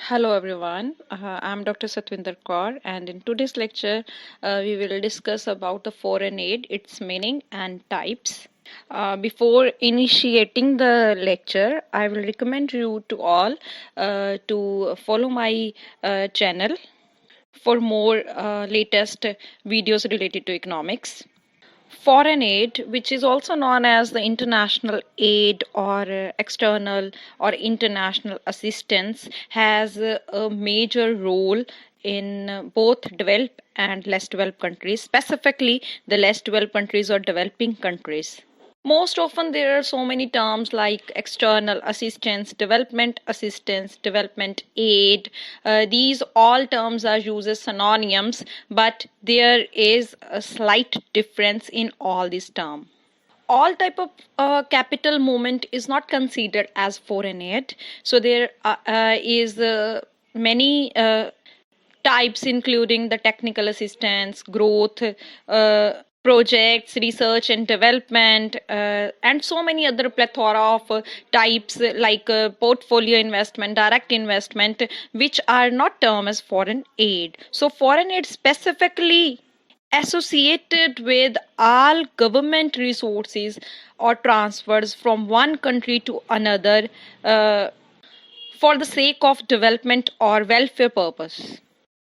Hello everyone, I'm Dr. Satwinder Kaur, and in today's lecture we will discuss about the foreign aid, its meaning and types. Before initiating the lecture, I will recommend you to all to follow my channel for more latest videos related to economics. Foreign aid, which is also known as the international aid or external or international assistance, has a major role in both developed and less developed countries, specifically the less developed countries or developing countries. Most often, there are so many terms like external assistance, development aid. These all terms are used as synonyms, but there is a slight difference in all these terms. All type of capital movement is not considered as foreign aid. So there is many types including the technical assistance, growth projects, research and development, and so many other plethora of types like portfolio investment, direct investment, which are not termed as foreign aid. So foreign aid specifically associated with all government resources or transfers from one country to another for the sake of development or welfare purpose.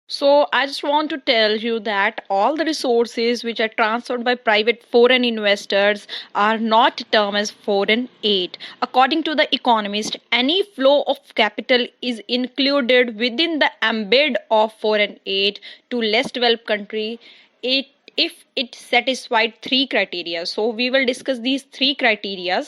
So I just want to tell you that all the resources which are transferred by private foreign investors are not termed as foreign aid. According to the Economist, any flow of capital is included within the ambit of foreign aid to less developed country if it satisfied three criteria. So we will discuss these three criteria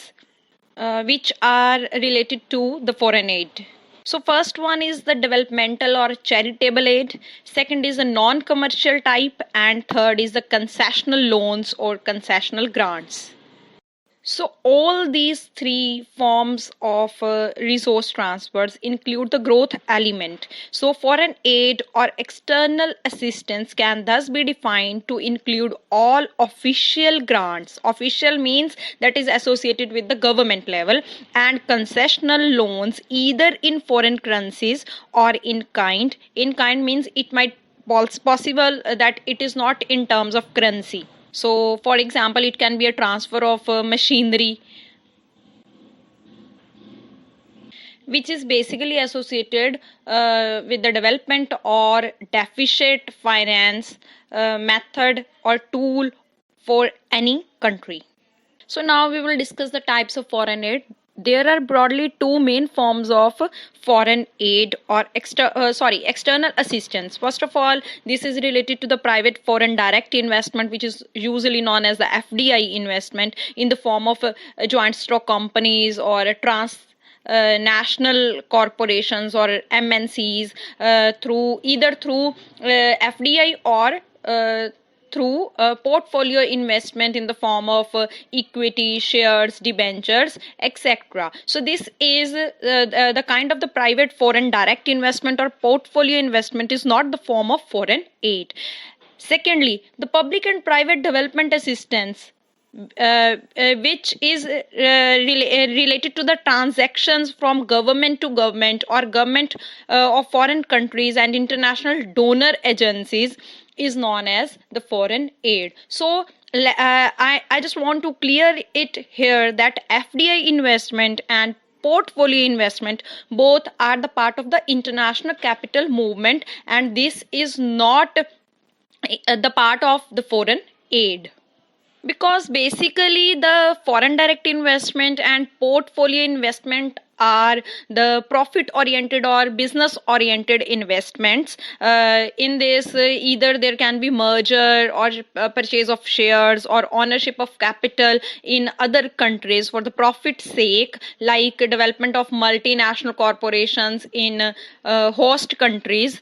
which are related to the foreign aid. So first one is the developmental or charitable aid, second is the non-commercial type, and third is the concessional loans or concessional grants. So all these three forms of resource transfers include the growth element. So foreign aid or external assistance can thus be defined to include all official grants. Official means that is associated with the government level, and concessional loans either in foreign currencies or in kind. In kind means it might possible that it is not in terms of currency. So, for example, it can be a transfer of machinery, which is basically associated with the development or deficit finance method or tool for any country. So now we will discuss the types of foreign aid. There are broadly two main forms of foreign aid or external assistance. First of all, this is related to the private foreign direct investment, which is usually known as the FDI investment in the form of joint stock companies or national corporations or MNCs through FDI or through portfolio investment in the form of equity, shares, debentures, etc. So this is the kind of the private foreign direct investment or portfolio investment is not the form of foreign aid. Secondly, the public and private development assistance, which is related to the transactions from government to government or government of foreign countries and international donor agencies, is known as the foreign aid. So I just want to clear it here that FDI investment and portfolio investment both are the part of the international capital movement, and this is not the part of the foreign aid, because basically the foreign direct investment and portfolio investment are the profit oriented or business oriented investments. In this either there can be merger or purchase of shares or ownership of capital in other countries for the profit sake, like development of multinational corporations in host countries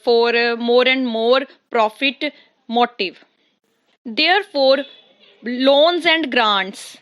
for more and more profit motive. Therefore, loans and grants.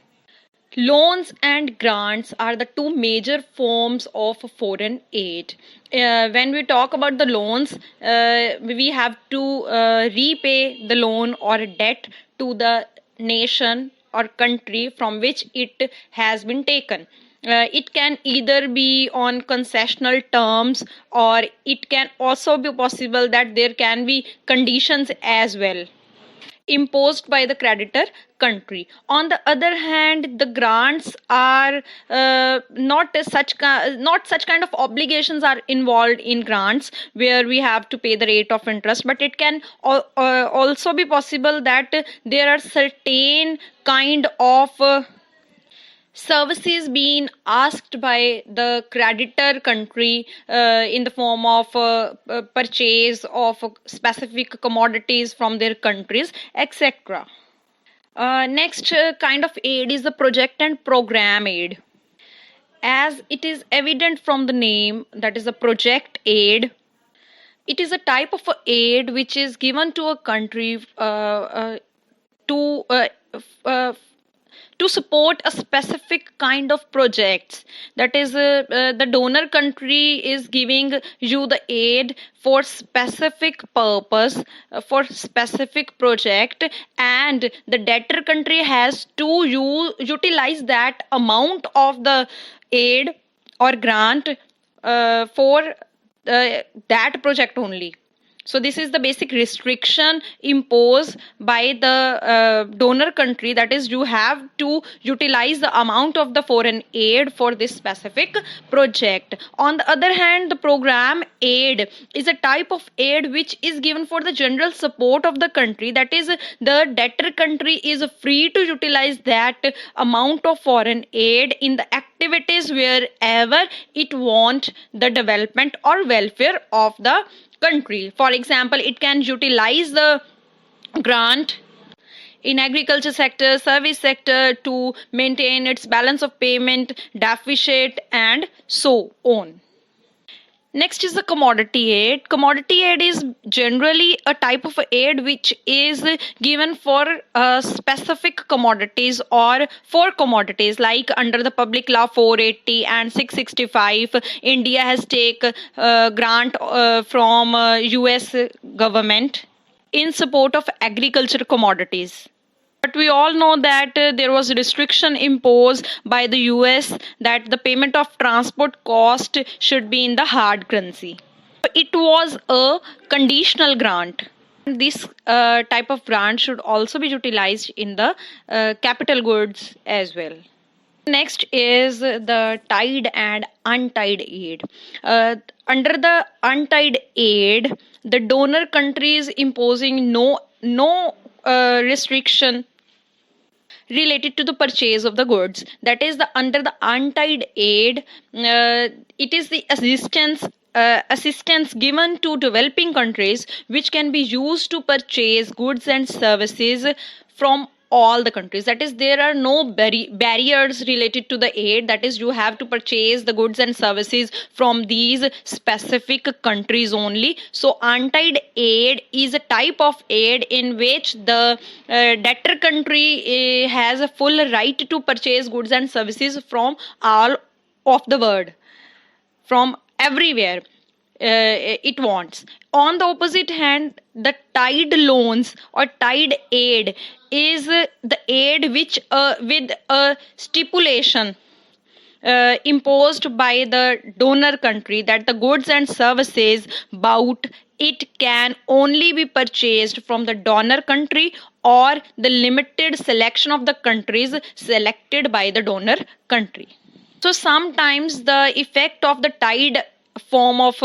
Loans and grants are the two major forms of foreign aid. When we talk about the loans, we have to repay the loan or debt to the nation or country from which it has been taken. It can either be on concessional terms, or it can also be possible that there can be conditions as well imposed by the creditor country. On the other hand, the grants are not such kind of obligations are involved in grants where we have to pay the rate of interest, but it can also be possible that there are certain kind of services being asked by the creditor country in the form of purchase of specific commodities from their countries, etc. Next kind of aid is the project and program aid. As it is evident from the name, that is a project aid. It is a type of aid which is given to a country to to support a specific kind of projects. That is, the donor country is giving you the aid for specific purpose, for specific project, and the debtor country has to utilize that amount of the aid or grant for that project only. So this is the basic restriction imposed by the donor country, that is, you have to utilize the amount of the foreign aid for this specific project. On the other hand, the program aid is a type of aid which is given for the general support of the country, that is, the debtor country is free to utilize that amount of foreign aid in the activities wherever it wants the development or welfare of the country. For example, it can utilize the grant in agriculture sector, service sector to maintain its balance of payment deficit, and so on. Next is the commodity aid. Commodity aid is generally a type of aid which is given for specific commodities or for commodities, like under the Public Law 480 and 665. India has taken grant from US government in support of agriculture commodities. But we all know that there was a restriction imposed by the US that the payment of transport cost should be in the hard currency. It was a conditional grant. This type of grant should also be utilized in the capital goods as well. Next is the tied and untied aid. Under the untied aid, the donor country is imposing no restriction related to the purchase of the goods. That is, the under the untied aid, it is the assistance given to developing countries which can be used to purchase goods and services from all the countries. That is, there are no barriers related to the aid. That is, you have to purchase the goods and services from these specific countries only. So untied aid is a type of aid in which the debtor country has a full right to purchase goods and services from all of the world, from everywhere it wants. On the opposite hand, the tied loans or tied aid is the aid which with a stipulation imposed by the donor country that the goods and services bought it can only be purchased from the donor country or the limited selection of the countries selected by the donor country. So sometimes the effect of the tied form of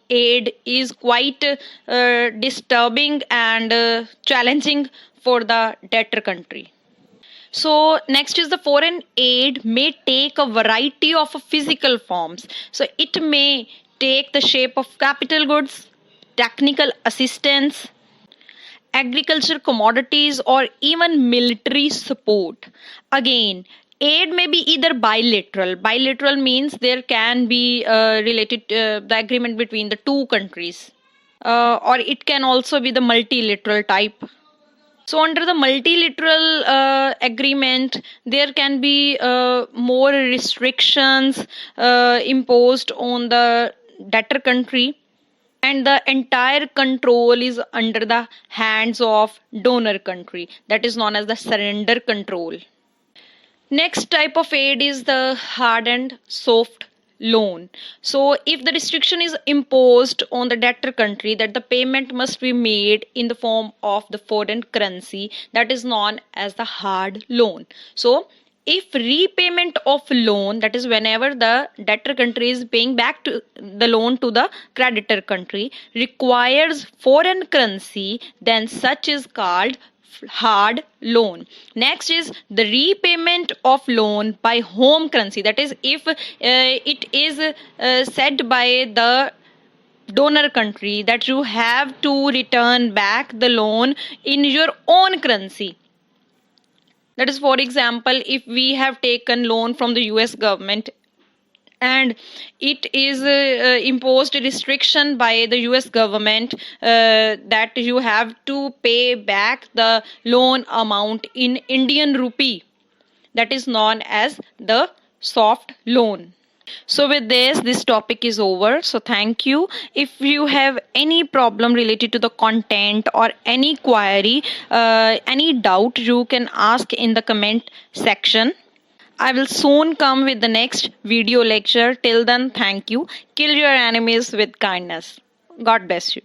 aid is quite disturbing and challenging for the debtor country. So next is the foreign aid may take a variety of physical forms. So it may take the shape of capital goods, technical assistance, agriculture commodities, or even military support. Again, aid may be either bilateral. Bilateral means there can be related the agreement between the two countries, or it can also be the multilateral type. So under the multilateral agreement, there can be more restrictions imposed on the debtor country, and the entire control is under the hands of donor country. That is known as the surrender control. Next type of aid is the hard and soft loan. So, if the restriction is imposed on the debtor country that the payment must be made in the form of the foreign currency, that is known as the hard loan. So, if repayment of loan, that is whenever the debtor country is paying back to the loan to the creditor country, requires foreign currency, then such is called hard loan. Next is the repayment of loan by home currency, that is if it is said by the donor country that you have to return back the loan in your own currency. That is, for example, if we have taken loan from the US government and it is imposed restriction by the US government that you have to pay back the loan amount in Indian rupee, that is known as the soft loan. So with this topic is over. So thank you. If you have any problem related to the content or any query, any doubt, you can ask in the comment section. I will soon come with the next video lecture. Till then, thank you. Kill your enemies with kindness. God bless you.